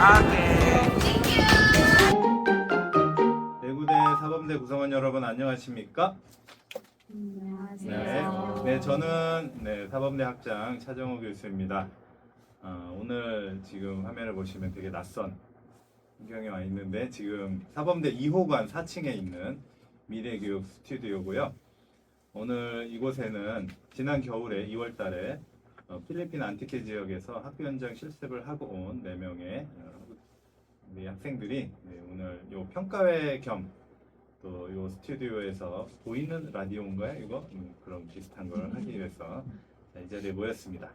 오케이. 대구대 사범대 구성원 여러분 안녕하십니까? 안녕하세요. 네, 저는 사범대 학장 차정호 교수입니다. 오늘 지금 화면을 보시면 되게 낯선 환경에 와 있는데 지금 사범대 2호관 4층에 있는 미래교육 스튜디오고요. 오늘 이곳에는 지난 겨울에 2월 달에 필리핀 안티케 지역에서 학교 현장 실습을 하고 온 4명의 우리 학생들이 오늘 요 평가회 겸 또 요 스튜디오에서 보이는 라디오인가요? 이거? 그런 비슷한 걸 하기 위해서 이 자리에 모였습니다.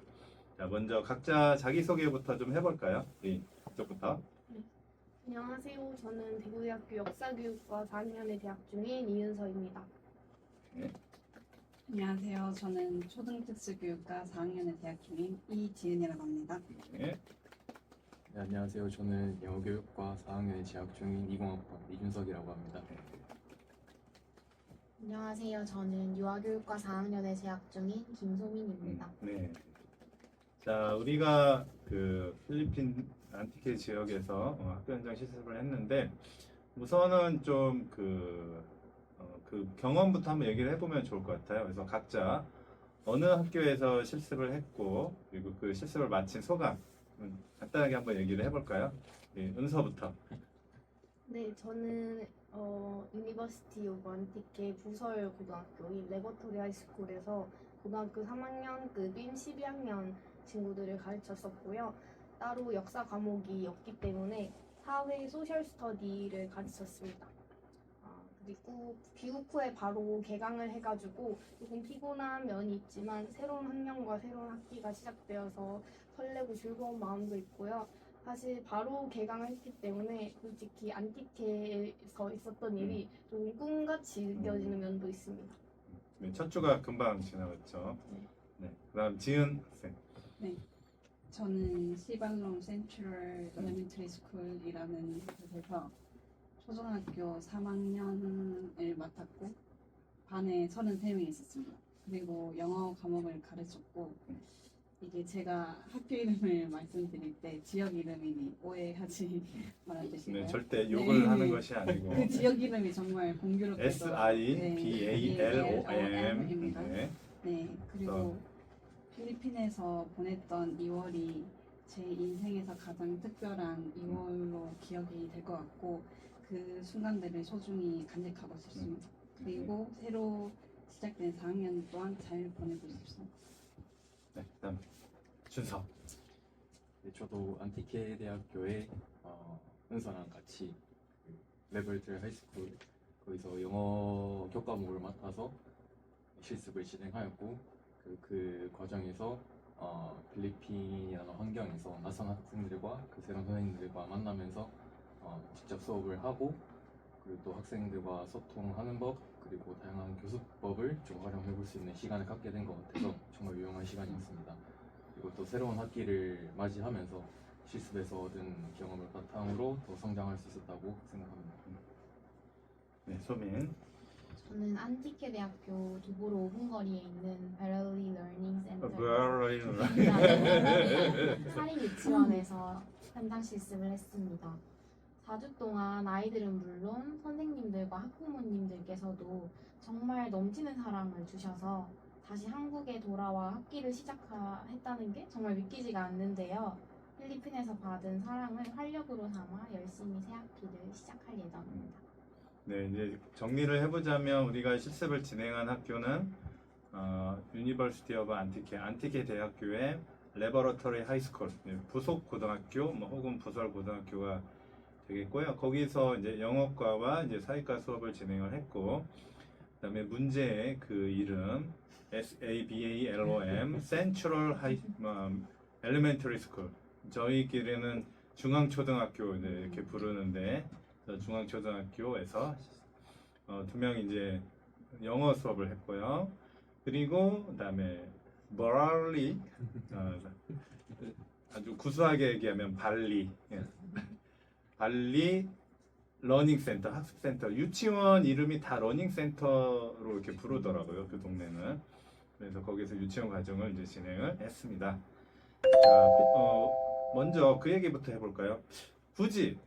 자, 먼저 각자 자기소개부터 좀 해볼까요? 이쪽부터. 안녕하세요. 저는 대구대학교 역사교육과 4학년에 재학 중인 이은서입니다. 안녕하세요. 저는 초등특수교육과 4학년에 재학 중인 이지은이라고 합니다. 네. 네, 안녕하세요. 저는 영어교육과 4학년에 재학 중인 20학번 이준석이라고 합니다. 안녕하세요. 저는 유아교육과 4학년에 재학 중인 김소민입니다. 네. 자, 우리가 그 필리핀 안티케 지역에서 학교 현장 실습을 했는데 우선은 좀 그 경험부터 한번 얘기를 해보면 좋을 것 같아요. 그래서 각자 어느 학교에서 실습을 했고 그리고 그 실습을 마친 소감 간단하게 한번 얘기를 해볼까요? 네, 은서부터. 네, 저는 유니버시티 오브 안티케 부설 고등학교인 레버토리 하이스쿨에서 고등학교 3학년급인 12학년 친구들을 가르쳤었고요. 따로 역사 과목이 없기 때문에 사회 소셜 스터디를 가르쳤습니다. 그리고 귀국 후에 바로 개강을 해가지고 조금 피곤한 면이 있지만 새로운 학년과 새로운 학기가 시작되어서 설레고 즐거운 마음도 있고요. 사실 바로 개강을 했기 때문에 솔직히 안티케에서 있었던 일이 좀 꿈같이 느껴지는 면도 있습니다. 네, 첫 주가 금방 지나갔죠. 네. 그다음 지은 학생. 네. 저는 시발롬 센트럴 엘레멘터리 스쿨이라는 곳에서 초등학교 3학년을 맡았고 반에 33명이 있었습니다. 그리고 영어 과목을 가르쳤고 이게 제가 학교 이름을 말씀드릴 때 지역 이름이니 오해하지 말아주시고요. 네, 절대 욕을 하는 것이 아니고 그 지역 이름이 정말 공교롭게도 SIBALOM. 네. 네, 그리고 필리핀에서 보냈던 2월이 제 인생에서 가장 특별한 2월로 기억이 될 것 같고 그 순간들을 소중히 간직하고 싶습니다. 그리고 새로 시작된 4학년 또한 잘 보내고 싶습니다. 네, 그다음 준서. 네, 저도 안티케 대학교에 은서랑 같이 그 레버토리 하이스쿨 거기서 영어 교과목을 맡아서 실습을 진행하였고 그 과정에서 필리핀이라는 환경에서 낯선 학생들과 그 새로운 선생님들과 만나면서 직접 수업을 하고 그리고 또 학생들과 소통하는 법 그리고 다양한 교수법을 좀 활용해 볼 수 있는 시간을 갖게 된 것 같아서 정말 유용한 시간이었습니다. 그리고 또 새로운 학기를 맞이하면서 실습에서 얻은 경험을 바탕으로 더 성장할 수 있었다고 생각합니다. 네, 소민. 저는 안티케 대학교 도보로 5분 거리에 있는 베럴리 러닝 센터 사립 유치원에서 현장 실습을 했습니다. 4주 동안 아이들은 물론 선생님들과 학부모님들께서도 정말 넘치는 사랑을 주셔서 다시 한국에 돌아와 학기를 시작했다는 게 정말 믿기지가 않는데요. 필리핀에서 받은 사랑을 활력으로 삼아 열심히 새 학기를 시작할 예정입니다. 네, 이제 정리를 해보자면 우리가 실습을 진행한 학교는 유니버시티 오브 안티케 대학교의 레버러터리 하이스쿨, 부속 고등학교, 혹은 부설 고등학교가 되겠고요. 거기서 이제 영어과와 이제 사회과 수업을 진행을 했고, 그다음에 문제의 그 이름 SABALOM Central Elementary School. 저희끼리는 중앙초등학교 이렇게 부르는데 중앙초등학교에서 2명이 이제 영어 수업을 했고요. 그리고 그다음에 버럴리 아주 구수하게 얘기하면 발리 러닝센터, 학습센터, 유치원 이름이 다 러닝센터로 이렇게 부르더라고요. 그 동네는. 그래서 거기서 유치원 과정을 이제 진행을 했습니다. 자, 먼저 그 얘기부터 해볼까요? 굳이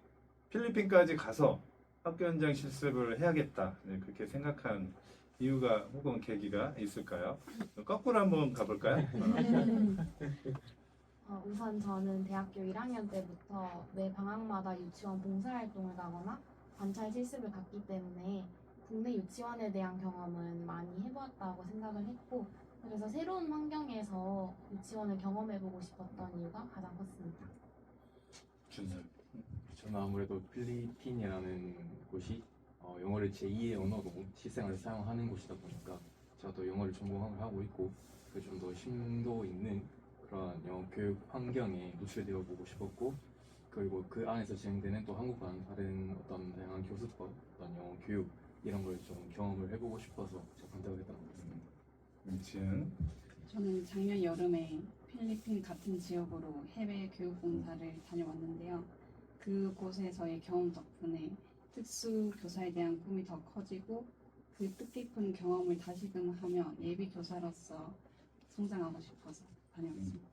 필리핀까지 가서 학교 현장 실습을 해야겠다 네, 그렇게 생각한 이유가 혹은 계기가 있을까요? 거꾸로 한번 가볼까요? 우선 저는 대학교 1학년 때부터 매 방학마다 유치원 봉사활동을 가거나 관찰 실습을 갔기 때문에 국내 유치원에 대한 경험은 많이 해보았다고 생각을 했고 그래서 새로운 환경에서 유치원을 경험해보고 싶었던 이유가 가장 컸습니다. 준설. 저는 아무래도 필리핀이라는 곳이 영어를 제2의 언어로 실생활에 사용하는 곳이다 보니까 저도 영어를 전공을 하고 있고 그 좀 더 심도 있는 그런 영어 교육 환경에 노출되어 보고 싶었고 그리고 그 안에서 진행되는 또 한국과는 다른 어떤 다양한 교수법, 어떤 영어 교육 이런 걸 좀 경험을 해보고 싶어서 제가 선택을 했던 것 같습니다. 지은. 저는 작년 여름에 필리핀 같은 지역으로 해외 교육 봉사를 다녀왔는데요. 그곳에서의 경험 덕분에 특수 교사에 대한 꿈이 더 커지고 그 뜻깊은 경험을 다시금하며 예비 교사로서 성장하고 싶어서 다녀왔습니다.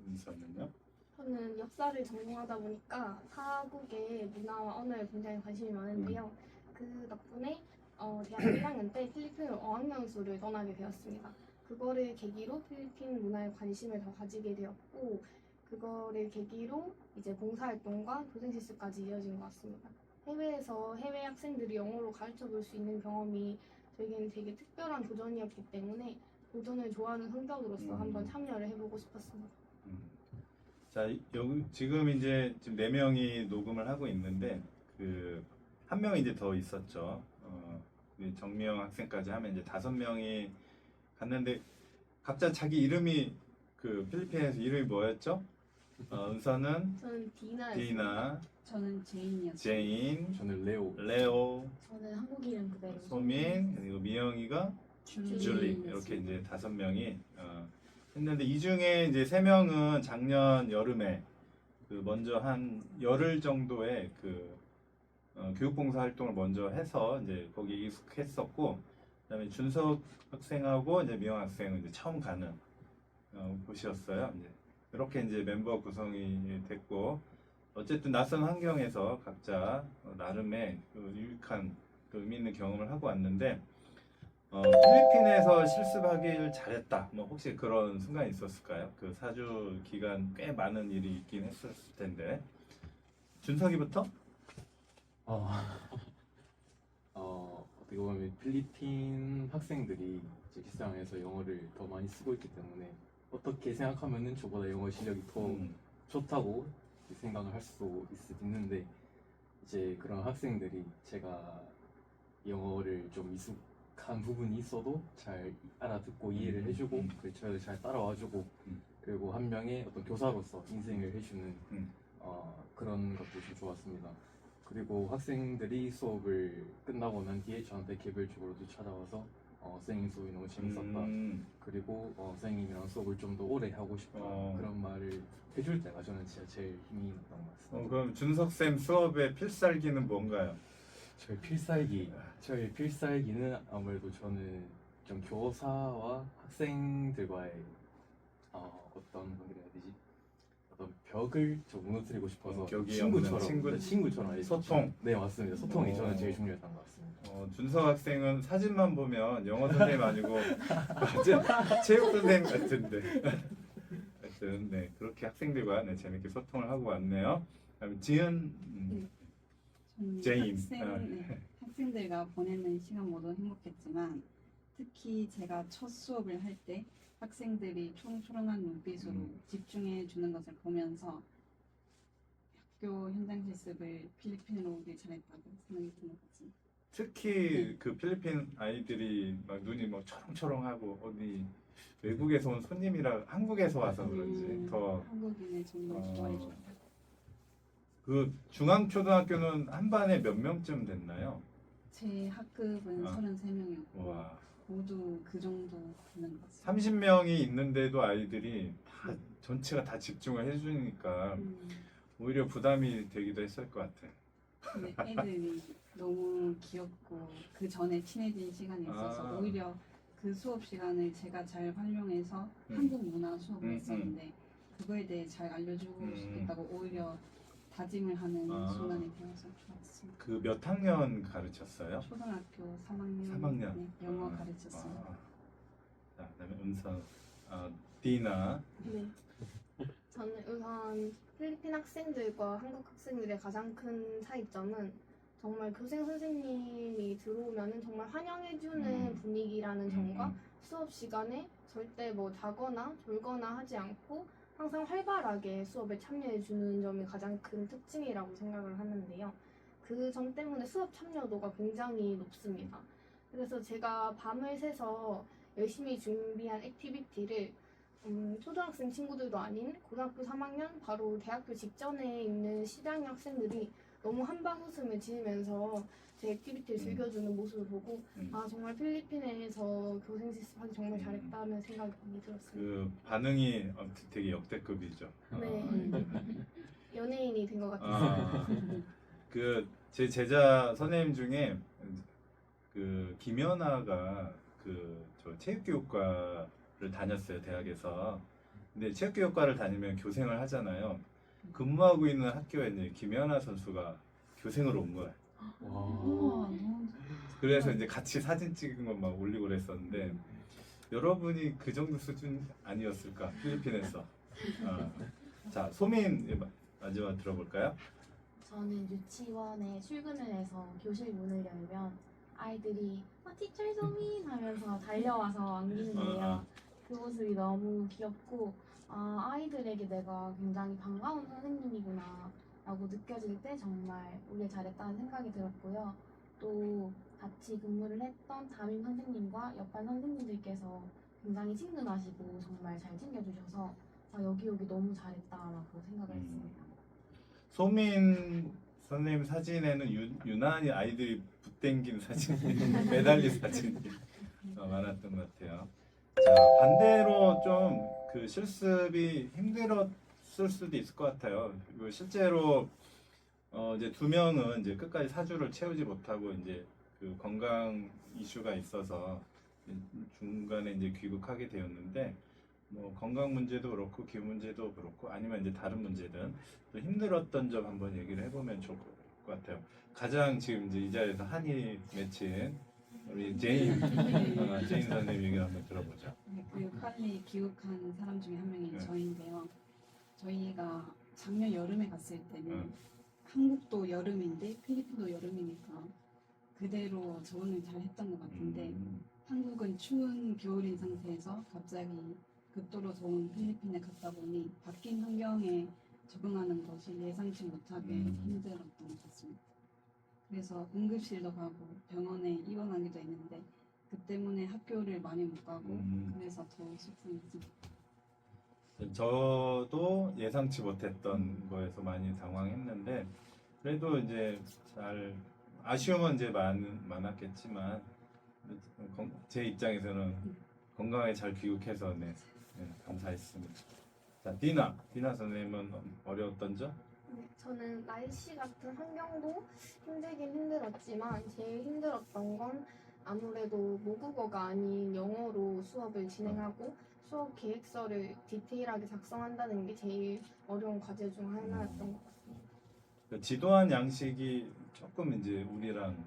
은서는요? 저는 역사를 전공하다 보니까 사국의 문화와 언어에 굉장히 관심이 많은데요. 그 덕분에 대학교 1학년 때 필리핀 어학연수를 떠나게 되었습니다. 그거를 계기로 필리핀 문화에 관심을 더 가지게 되었고 그거를 계기로 이제 봉사활동과 교생실습까지 이어진 것 같습니다. 해외에서 해외 학생들이 영어로 가르쳐 볼 수 있는 경험이 저에게는 되게 특별한 도전이었기 때문에 도전을 좋아하는 성격으로서 한번 참여를 해보고 싶었습니다. 자, 여기 지금 이제 지금 4명이 녹음을 하고 있는데 그 한 명이 이제 더 있었죠. 우리 정미영 학생까지 하면 이제 5명이 갔는데 각자 자기 이름이 그 필리핀에서 이름이 뭐였죠? 은서는 저는 디나였습니다. 디나, 저는 제인이었어요. 제인, 저는 레오. 레오, 저는 한국 이름 그대로 소민, 그리고 미영이가 줄리 이렇게 이제 5명이 했는데 이 중에 이제 3명은 작년 여름에 그 먼저 한 열흘 정도의 그 교육봉사 활동을 먼저 해서 이제 거기 익숙했었고 그다음에 준석 학생하고 이제 미영 학생은 이제 처음 가는 곳이었어요. 이제 이렇게 이제 멤버 구성이 됐고 어쨌든 낯선 환경에서 각자 나름의 그 유익한 그 의미 있는 경험을 하고 왔는데 필리핀에서 실습하길 잘했다. 뭐 혹시 그런 순간이 있었을까요? 그 4주 기간 꽤 많은 일이 있긴 했었을 텐데 준석이부터? 어떻게 보면 필리핀 학생들이 이제 실생활에서 영어를 더 많이 쓰고 있기 때문에 어떻게 생각하면은 저보다 영어 실력이 더 좋다고 생각을 할 수 있는데 이제 그런 학생들이 제가 영어를 좀 미숙한 부분이 있어도 잘 알아듣고 이해를 해주고 그리고 저를 잘 따라와주고 그리고 한 명의 어떤 교사로서 인생을 해주는 그런 것도 좀 좋았습니다. 그리고 학생들이 수업을 끝나고 난 뒤에 저한테 개별적으로도 찾아와서 선생님 수업이 너무 재밌었다. 그리고 선생님이랑 수업을 좀 더 오래 하고 싶다. 그런 말을 해줄 때가 저는 진짜 제일 힘이 났던 것 같습니다. 그럼 준석쌤 수업의 필살기는 뭔가요? 저의 필살기는 아무래도 저는 좀 교사와 학생들과의 어떤 관계를 해야 되지? 어떤 벽을 좀 무너뜨리고 싶어서 격이 없는 친구처럼 아예 소통. 네 맞습니다. 소통이 저는 제일 중요했던 것 같습니다. 준석 학생은 사진만 보면 영어 선생님 아니고 맞아 체육 선생님 같은데. 하여튼 네 그렇게 학생들과 네, 재밌게 소통을 하고 왔네요. 그다음에 지은, 저는 제인. 학생들과 보내는 시간 모두 행복했지만 특히 제가 첫 수업을 할 때 학생들이 초롱초롱한 눈빛으로 집중해 주는 것을 보면서 학교 현장 실습을 필리핀으로 오길 잘했다고 생각이 드는 거지. 특히 그 필리핀 아이들이 막 눈이 뭐 초롱초롱하고 어디 외국에서 온 손님이라 한국에서 와서 그런지 더 한국인을 정말 좋아해줘요. 그 중앙초등학교는 한 반에 몇 명쯤 됐나요? 제 학급은 33명이었고 와 모두 그 정도 되는 것 같습니다. 30명이 있는데도 아이들이 다 전체가 다 집중을 해주니까 오히려 부담이 되기도 했을 것 같아. 근데 애들이 너무 귀엽고 그 전에 친해진 시간이 있어서 오히려 그 수업 시간을 제가 잘 활용해서 한국 문화 수업을 했었는데 그거에 대해 잘 알려주고 싶겠다고 오히려 다짐을 하는 아. 순간이 되어서 좋았습니다. 그 몇 학년 가르쳤어요? 초등학교 3학년, 3학년. 네, 영어 가르쳤습니다. 자, 그다음에 음성 디나. 네. 저는 우선 필리핀 학생들과 한국 학생들의 가장 큰 차이점은 정말 교생 선생님이 들어오면은 정말 환영해주는 분위기라는 점과 수업 시간에 절대 뭐 자거나 졸거나 하지 않고 항상 활발하게 수업에 참여해주는 점이 가장 큰 특징이라고 생각을 하는데요. 그 점 때문에 수업 참여도가 굉장히 높습니다. 그래서 제가 밤을 새서 열심히 준비한 액티비티를 초등학생 친구들도 아닌 고등학교 3학년 바로 대학교 직전에 있는 10학년 학생들이 너무 한방 웃음을 지으면서 제 액티비티를 즐겨주는 모습을 보고 아 정말 필리핀에서 교생 실습하기 정말 잘했다는 생각이 들었습니다. 그 반응이 되게 역대급이죠. 네. 연예인이 된 것 같았어요. 그 제 제자 선생님 중에 그 김연아가 그 저 체육교육과를 다녔어요, 대학에서. 근데 체육교육과를 다니면 교생을 하잖아요. 근무하고 있는 학교에 이제 김연아 선수가 교생으로 온 거예요. 와. 우와, 너무 그래서 이제 같이 사진 찍은 거 막 올리고 그랬었는데 여러분이 그 정도 수준 아니었을까, 필리핀에서. 자, 소민 마지막 들어볼까요? 저는 유치원에 출근을 해서 교실 문을 열면 아이들이 티처 소민 하면서 달려와서 안기는데요. 그 모습이 너무 귀엽고 아이들에게 내가 굉장히 반가운 선생님이구나 라고 느껴질 때 정말 오길 잘했다는 생각이 들었고요. 또 같이 근무를 했던 담임 선생님과 옆반 선생님들께서 굉장히 친근하시고 정말 잘 챙겨주셔서 여기 오기 너무 잘했다라고 생각을 했습니다. 소민 선생님 사진에는 유난히 아이들이 붙댕긴 사진이 매달린 사진이 많았던 것 같아요. 자, 반대로 좀 그 실습이 힘들었을 수도 있을 것 같아요. 그리고 실제로 이제 두 명은 이제 끝까지 사주를 채우지 못하고 이제 그 건강 이슈가 있어서 중간에 이제 귀국하게 되었는데 뭐 건강 문제도 그렇고 기후 문제도 그렇고 아니면 이제 다른 문제든 또 힘들었던 점 한번 얘기를 해보면 좋을 것 같아요. 가장 지금 이제 이 자리에서 한이 맺힌 우리 제인 제인 선생님 얘기를 한번 들어보죠. 네, 그 빨리 귀국한 사람 중에 한 명이 네. 저인데요. 저희가 작년 여름에 갔을 때는 응. 한국도 여름인데 필리핀도 여름이니까 그대로 적응을 잘 했던 것 같은데 한국은 추운 겨울인 상태에서 갑자기 극도로 더운 필리핀에 갔다 보니 바뀐 환경에 적응하는 것이 예상치 못하게 힘들었던 것 같습니다. 그래서 응급실도 가고 병원에 입원하기도 했는데 그 때문에 학교를 많이 못 가고 그래서 더 속상했습니다. 저도 예상치 못했던 거에서 많이 당황했는데 그래도 이제 잘 아쉬움은 이제 많았겠지만 제 입장에서는 건강하게 잘 귀국해서 네, 감사했습니다. 자, 디나 선생님은 어려웠던 점? 네, 저는 날씨 같은 환경도 힘들긴 힘들었지만 제일 힘들었던 건 아무래도 모국어가 아닌 영어로 수업을 진행하고 수업 계획서를 디테일하게 작성한다는 게 제일 어려운 과제 중 하나였던 것 같습니다. 그 지도한 양식이 조금 이제 우리랑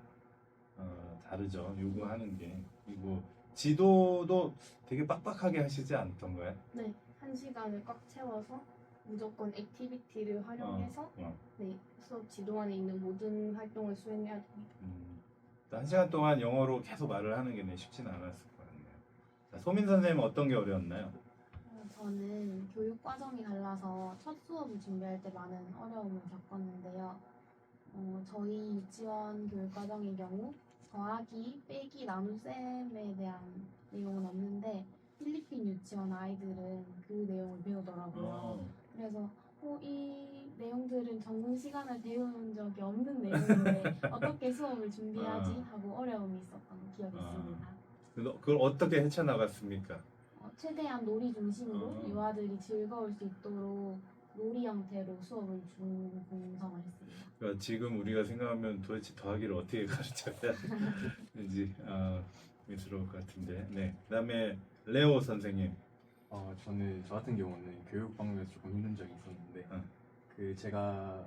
다르죠. 요구하는 게. 그리고 지도도 되게 빡빡하게 하시지 않던가요? 네, 1시간을 꽉 채워서 무조건 액티비티를 활용해서 네, 수업 지도 안에 있는 모든 활동을 수행해야 됩니다. 1시간 동안 영어로 계속 말을 하는 게 쉽지는 않았을 것 같네요. 자, 소민 선생님은 어떤 게 어려웠나요? 저는 교육 과정이 달라서 첫 수업을 준비할 때 많은 어려움을 겪었는데요. 저희 유치원 교육 과정의 경우 더하기, 빼기, 나눗셈에 대한 내용은 없는데 필리핀 유치원 아이들은 그 내용을 배우더라고요. 그래서 이 내용들은 전공 시간을 배운 적이 없는 내용인데 어떻게 수업을 준비하지 하고 어려움이 있었던 기억이 있습니다. 그걸 어떻게 헤쳐나갔습니까? 최대한 놀이 중심으로 유아들이 즐거울 수 있도록 놀이 형태로 수업을 공성을 했습니다. 그러니까 지금 우리가 생각하면 도대체 더하기를 어떻게 가르쳐야 되는지 미스러울 것 같은데. 네. 그다음에 레오 선생님. 저 같은 경우는 교육 방면에서 조금 힘든 적이 있었는데 그 제가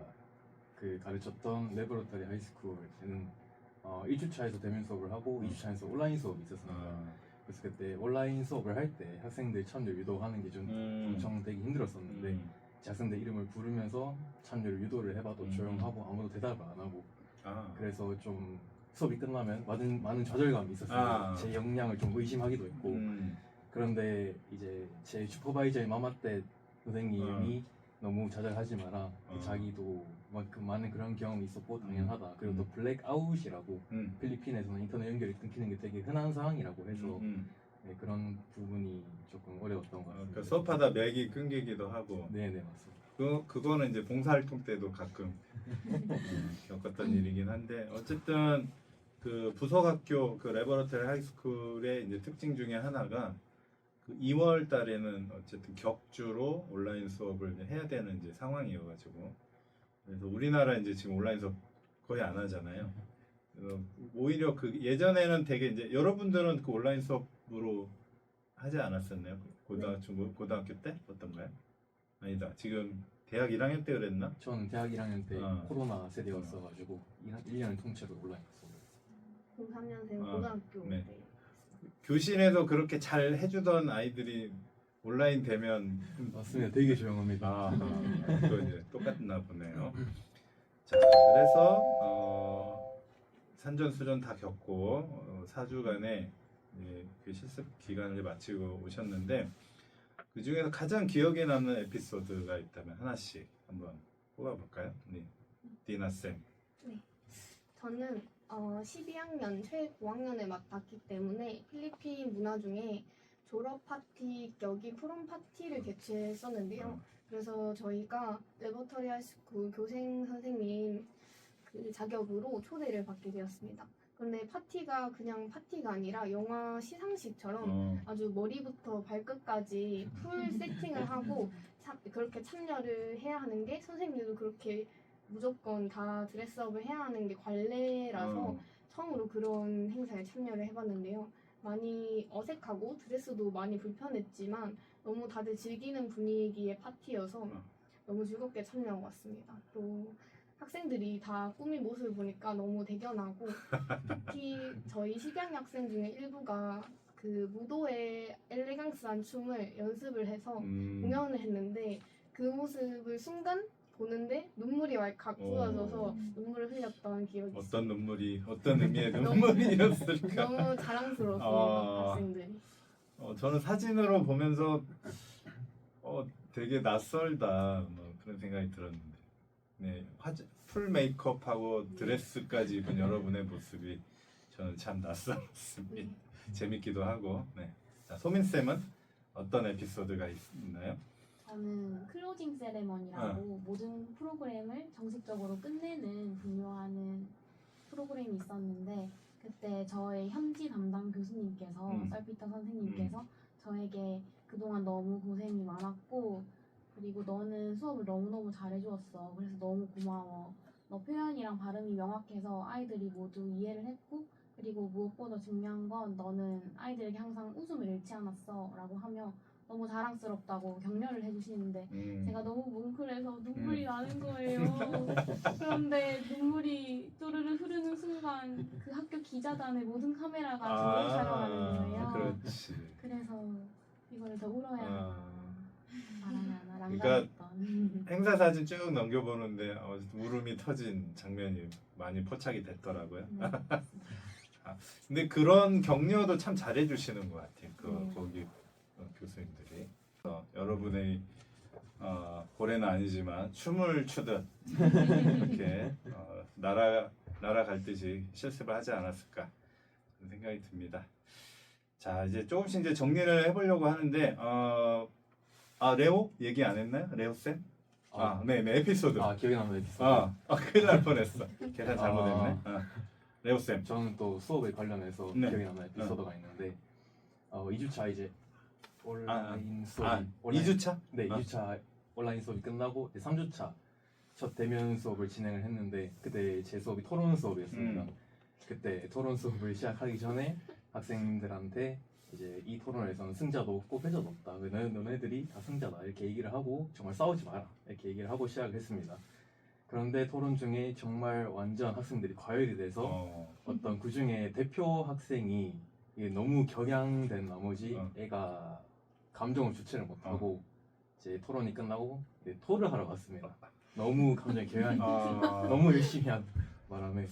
그 가르쳤던 레버러터리 하이스쿨에는 1주차에서 대면 수업을 하고 2주차에서 온라인 수업이 있었습니다. 그래서 그때 온라인 수업을 할 때 학생들 참여 유도하는 게 좀 엄청 되게 힘들었었는데 제 학생들 이름을 부르면서 참여를 유도를 해봐도 조용하고 아무도 대답을 안 하고 그래서 좀 수업이 끝나면 많은 좌절감이 있었어요. 제 역량을 좀 의심하기도 했고 그런데 이제 제 슈퍼바이저의 마마 때 선생님이 너무 좌절하지 마라. 자기도 그 많은 그런 경험이 있었고 당연하다. 그리고 또 블랙아웃이라고 필리핀에서는 인터넷 연결이 끊기는 게 되게 흔한 상황이라고 해서 네, 그런 부분이 조금 어려웠던 것 같습니다. 그러니까 수업하다 맥이 끊기기도 하고. 네네 맞습니다. 그거는 이제 봉사활동 때도 가끔 겪었던 일이긴 한데 어쨌든 그 부속학교 그 레버러터리 하이스쿨의 이제 특징 중에 하나가 그 2월 달에는 어쨌든 격주로 온라인 수업을 이제 해야 되는 이제 상황이어가지고 그래서 우리나라 이제 지금 온라인 수업 거의 안 하잖아요. 그래서 오히려 그 예전에는 되게 이제 여러분들은 그 온라인 수업으로 하지 않았었나요? 고등학교 때 어떤가요? 아니다. 지금 대학 1학년 때 그랬나? 저는 대학 1학년 때 코로나 세대였어가지고 1년을 통째로 온라인 수업을 했어요. 03년생 고등학교 네. 때. 교실에서 그렇게 잘 해주던 아이들이 온라인 되면 맞습니다. 되게 조용합니다. 또 이제 똑같나 보네요. 자, 그래서 산전수전 다 겪고 4주간의 그 실습 기간을 마치고 오셨는데 그 중에서 가장 기억에 남는 에피소드가 있다면 하나씩 한번 뽑아볼까요? 네, 디나 쌤. 네. 저는 12학년 최 고학년에 맡았기 때문에 필리핀 문화 중에 졸업 파티 격이 프롬 파티를 개최했었는데요. 그래서 저희가 레버터리 하이스쿨 교생 선생님 그 자격으로 초대를 받게 되었습니다. 그런데 파티가 그냥 파티가 아니라 영화 시상식처럼 아주 머리부터 발끝까지 풀 세팅을 하고 그렇게 참여를 해야 하는 게 선생님도 그렇게 무조건 다 드레스업을 해야 하는 게 관례라서 처음으로 그런 행사에 참여를 해봤는데요. 많이 어색하고 드레스도 많이 불편했지만 너무 다들 즐기는 분위기의 파티여서 너무 즐겁게 참여하고 왔습니다. 또 학생들이 다 꾸민 모습을 보니까 너무 대견하고 특히 저희 12학년 학생 중에 일부가 그 무도의 엘레강스한 춤을 연습을 해서 공연을 했는데 그 모습을 순간 보는데 눈물이 왈칵 쏟아져서 눈물을 흘렸던 기억이 어떤 눈물이 어떤 의미의 눈물이었을까? 너무 자랑스러웠어요. 학생들이. 저는 사진으로 보면서 되게 낯설다 뭐 그런 생각이 들었는데 네, 풀 메이크업하고 드레스까지 입은 여러분의 모습이 저는 참 낯설었습니다. 재밌기도 하고. 네. 자, 소민 쌤은 어떤 에피소드가 있나요? 저는 클로징 세레머니라고 모든 프로그램을 정식적으로 끝내는 분류하는 프로그램이 있었는데 그때 저의 현지 담당 교수님께서 썰피터 선생님께서 저에게 그동안 너무 고생이 많았고 그리고 너는 수업을 너무너무 잘해주었어. 그래서 너무 고마워. 너 표현이랑 발음이 명확해서 아이들이 모두 이해를 했고 그리고 무엇보다 중요한 건 너는 아이들에게 항상 웃음을 잃지 않았어 라고 하며 너무 자랑스럽다고 격려를 해주시는데 제가 너무 뭉클해서 눈물이 나는 거예요. 그런데 눈물이 또르르 흐르는 순간 그 학교 기자단의 모든 카메라가 저를 촬영하는 거예요. 그렇지. 그래서 이걸 더 울어야 하나 말아야 하나 그러니까 난감했던 행사 사진 쭉 넘겨보는데 울음이 터진 장면이 많이 포착이 됐더라고요. 네, 근데 그런 격려도 참 잘해주시는 것 같아요. 네. 거기 교수님들이 여러분의 고래는 아니지만 춤을 추듯 이렇게 날아갈 듯이 실습을 하지 않았을까 그런 생각이 듭니다. 자, 이제 조금씩 이제 정리를 해보려고 하는데 레오 얘기 안 했나요? 레오 쌤? 네, 에피소드. 기억에 남는 에피소드. 큰일 날 뻔했어. 계산 잘못했네. 레오 쌤. 저는 또 수업에 관련해서 네. 기억에 남는 에피소드가 있는데 2주차 이제 온라인 수업이 2주차? 네, 2주차 온라인 수업이 끝나고 이제 3주차 첫 대면 수업을 진행을 했는데 그때 제 수업이 토론 수업이었습니다. 그때 토론 수업을 시작하기 전에 학생들한테 이제 이 토론에서는 승자도 없고 패자도 없다. 너네들이 다 승자다 이렇게 얘기를 하고 정말 싸우지 마라 이렇게 얘기를 하고 시작을 했습니다. 그런데 토론 중에 정말 완전 학생들이 과열이 돼서 어떤 그 중에 대표 학생이 이게 너무 격양된 나머지 어. 애가 감정을 주체를 못하고 이제 토론이 끝나고 이제 토를 하러 갔습니다. 너무 감정이 격양이 너무 열심히 한 바람에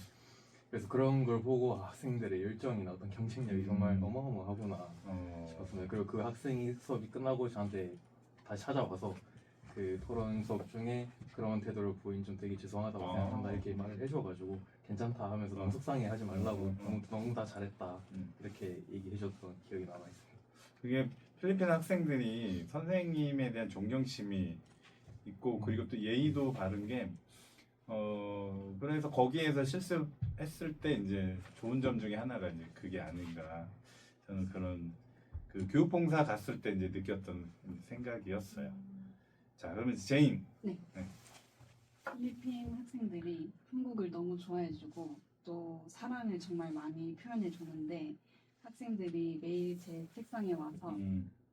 그래서 그런 걸 보고 학생들의 열정이나 어떤 경쟁력이 정말 어마어마하구나 싶었습니다. 그리고 그 학생이 수업이 끝나고 저한테 다시 찾아와서 그 토론 수업 중에 그런 태도를 보인 좀 되게 죄송하다고 생각한다 이렇게 말을 해줘가지고 괜찮다 하면서 너무 속상해 하지 말라고 너무 다 잘했다 이렇게 얘기해줬던 기억이 남아있습니다. 그게 필리핀 학생들이 선생님에 대한 존경심이 있고 그리고 또 예의도 바른 게 그래서 거기에서 실습했을 때 이제 좋은 점 중에 하나가 이제 그게 아닌가 저는 그런 그 교육봉사 갔을 때 이제 느꼈던 생각이었어요. 자, 그러면 제인. 필리핀 학생들이 한국을 너무 좋아해주고 또 사랑을 정말 많이 표현해주는데 학생들이 매일 제 책상에 와서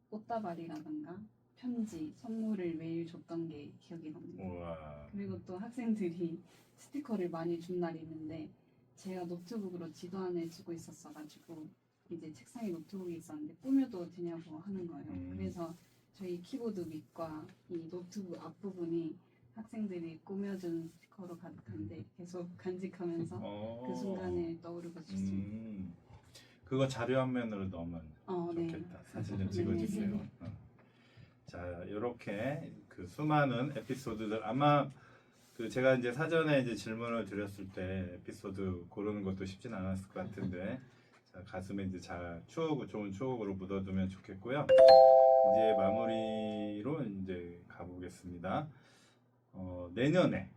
꽃다발이라든가 편지, 선물을 매일 줬던 게 기억이 납니다. 우와. 그리고 또 학생들이 스티커를 많이 준 날이 있는데 제가 노트북으로 지도 안에 주고 있었어가지고 이제 책상에 노트북이 있었는데 꾸며도 되냐고 하는 거예요. 그래서 저희 키보드 밑과 이 노트북 앞부분이 학생들이 꾸며준 스티커로 가득한데 계속 간직하면서 그 순간을 떠오르고 싶습니다. 그거 자료 한 면으로 넣으면 네. 좋겠다. 사진 좀 찍어주세요. 자, 이렇게 그 수많은 에피소드들 아마 그 제가 이제 사전에 이제 질문을 드렸을 때 에피소드 고르는 것도 쉽진 않았을 것 같은데 자, 가슴에 이제 잘 좋은 추억으로 묻어두면 좋겠고요. 이제 마무리로 이제 가보겠습니다. 내년에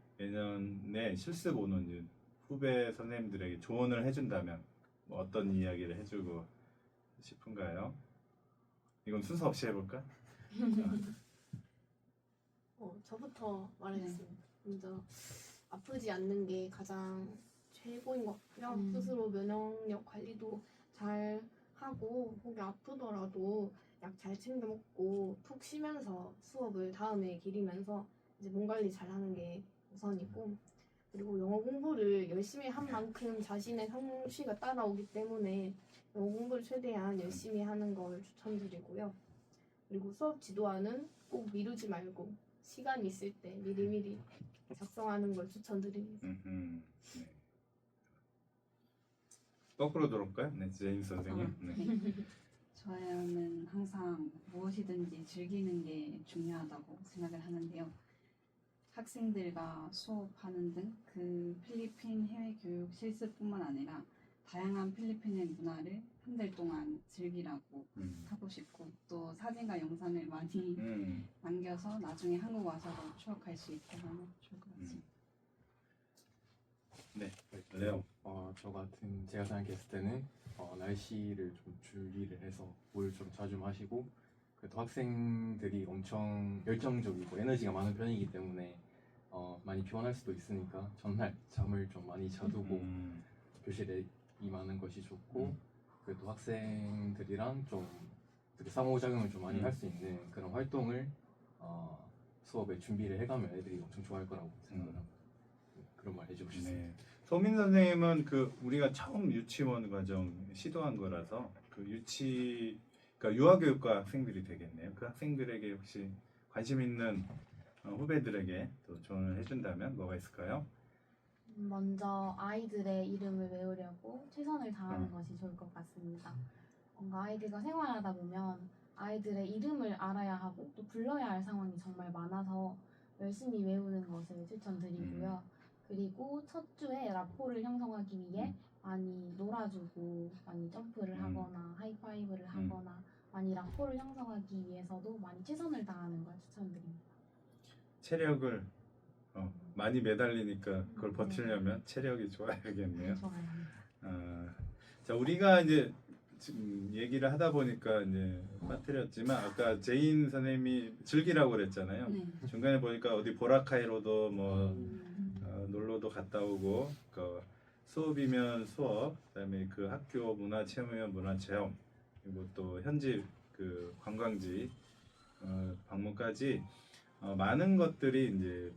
실습 오는 이제 후배 선생님들에게 조언을 해준다면 뭐 어떤 이야기를 해주고 싶은가요? 이건 순서 없이 해볼까? 저부터 말하겠습니다. 먼저 아프지 않는 게 가장 최고인 것 같고요. 스스로 면역력 관리도 잘 하고 혹시 아프더라도 약 잘 챙겨 먹고 푹 쉬면서 수업을 다음에 기리면서 이제 몸 관리 잘 하는 게 우선이고 그리고 영어 공부를 열심히 한 만큼 자신의 성취가 따라오기 때문에 영어 공부를 최대한 열심히 하는 걸 추천드리고요. 그리고 수업 지도안은 꼭 미루지 말고 시간 있을 때 미리미리 작성하는 걸 추천드립니다. 네. 거꾸로 돌아올까요? 네, 제임스 선생님. 네. 저는 항상 무엇이든지 즐기는 게 중요하다고 생각을 하는데요. 학생들과 수업하는 등 그 필리핀 해외 교육 실습뿐만 아니라 다양한 필리핀의 문화를 한 달 동안 즐기라고 하고 싶고 또 사진과 영상을 많이 남겨서 나중에 한국 와서도 추억할 수 있게 하면 좋을 것 같습니다. 네, 레오. 제가 생각했을 때는 날씨를 좀 주의를 해서 물 좀 자주 마시고 그래도 학생들이 엄청 열정적이고 에너지가 많은 편이기 때문에 많이 피곤할 수도 있으니까 전날 잠을 좀 많이 자두고 교실에 임하는 것이 좋고 그래도 학생들이랑 좀 상호작용을 좀 많이 할 수 있는 그런 활동을 수업에 준비를 해가면 애들이 엄청 좋아할 거라고 생각을 합니다. 그런 말 해주고 싶습니다. 네. 소민 선생님은 그 우리가 처음 유치원 과정 시도한 거라서 그러니까 유아교육과 학생들이 되겠네요. 그 학생들에게 혹시 관심 있는 후배들에게 또 조언을 해준다면 뭐가 있을까요? 먼저 아이들의 이름을 외우려고 최선을 다하는 것이 좋을 것 같습니다. 뭔가 아이들과 생활하다 보면 아이들의 이름을 알아야 하고 또 불러야 할 상황이 정말 많아서 열심히 외우는 것을 추천드리고요. 그리고 첫 주에 라포를 형성하기 위해 많이 놀아주고 많이 점프를 하거나 하이파이브를 하거나 많이 라포를 형성하기 위해서도 많이 최선을 다하는 걸 추천드립니다. 체력을 많이 매달리니까 그걸 버티려면 체력이 좋아야겠네요. 좋아요. 자, 우리가 이제 지금 얘기를 하다 보니까 이제 빠뜨렸지만 아까 제인 선생님이 즐기라고 그랬잖아요. 네. 중간에 보니까 어디 보라카이로도 뭐 놀러도 갔다 오고 그 수업이면 수업, 그다음에 그 학교 문화 체험이면 문화 체험, 그리고 또 현지 그 관광지 방문까지 많은 것들이 이제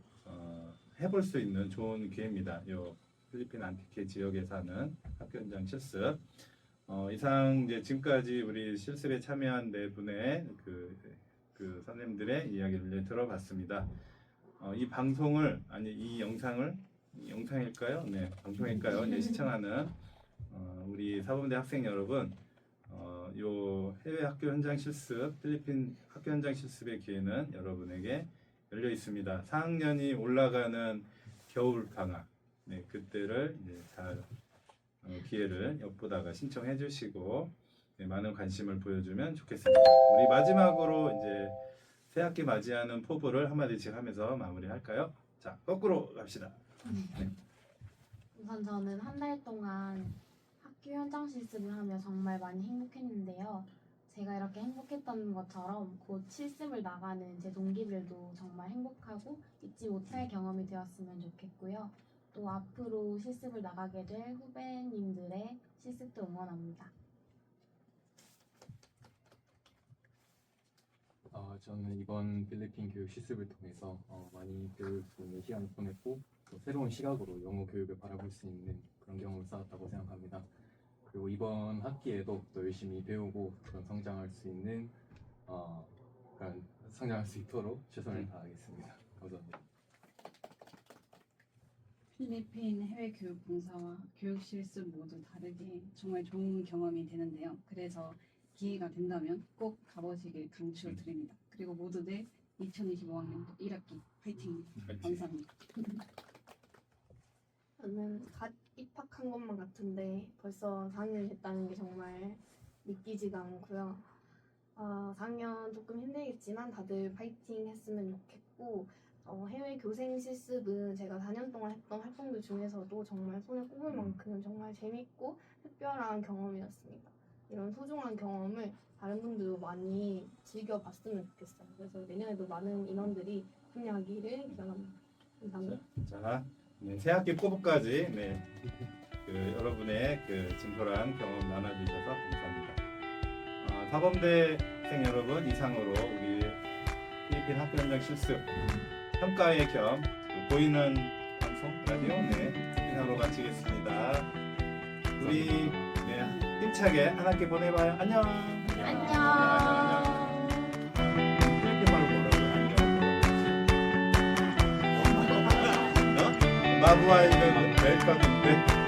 해볼 수 있는 좋은 기회입니다. 요 필리핀 안티케 지역에 사는 학교 현장 실습. 이상 이제 지금까지 우리 실습에 참여한 네 분의 그 선생님들의 이야기를 들어봤습니다. 이 방송을 이 영상일까요? 네, 방송일까요? 네, 시청하는 우리 사범대 학생 여러분, 요 해외 학교 현장 실습, 필리핀 학교 현장 실습의 기회는 여러분에게 열려 있습니다. 4학년이 올라가는 겨울 방학, 네, 그때를 이제 잘 기회를 엿보다가 신청해 주시고 네, 많은 관심을 보여주면 좋겠습니다. 우리 마지막으로 이제 새 학기 맞이하는 포부를 한마디씩 하면서 마무리할까요? 자, 거꾸로 갑시다. 네. 우선 저는 한 달 동안 학교 현장 실습을 하며 정말 많이 행복했는데요. 제가 이렇게 행복했던 것처럼 곧 실습을 나가는 제 동기들도 정말 행복하고 잊지 못할 경험이 되었으면 좋겠고요. 또 앞으로 실습을 나가게 될 후배님들의 실습도 응원합니다. 저는 이번 필리핀 교육 실습을 통해서 많이 배울 수 있는 시간을 보냈고 또 새로운 시각으로 영어 교육을 바라볼 수 있는 그런 경험을 쌓았다고 생각합니다. 그리고 이번 학기에도 또 열심히 배우고 그런 성장할 수 있는 그런 성장할 수 있도록 최선을 다하겠습니다. 감사합니다. 필리핀 해외 교육 봉사와 교육 실습 모두 다르게 정말 좋은 경험이 되는데요. 그래서 기회가 된다면 꼭 가보시길 강추드립니다. 그리고 모두들 2025학년 1학기 파이팅! 감사합니다. 저는 갓 입학한 것만 같은데 벌써 4학년이 됐다는 게 정말 믿기지가 않고요. 4학년 조금 힘들겠지만 다들 파이팅 했으면 좋겠고 해외 교생 실습은 제가 4년 동안 했던 활동들 중에서도 정말 손에 꼽을 만큼 정말 재밌고 특별한 경험이었습니다. 이런 소중한 경험을 다른 분들도 많이 즐겨봤으면 좋겠어요. 그래서 내년에도 많은 인원들이 참여하기를 기원합니다. 감사합니다. 자, 네, 새 학기 포부까지 네, 여러분의 진솔한 경험 나눠주셔서 감사합니다. 사범대생 여러분, 이상으로 우리 필리핀 학교 현장 실습 평가회 겸 보이는 방송 라디오 이상으로 마치겠습니다. 우리 힘차게 한 학기 보내봐요. 안녕. 안녕. 필리핀 말로 뭐라고요? 안녕. 마부아이는 웰컴인데.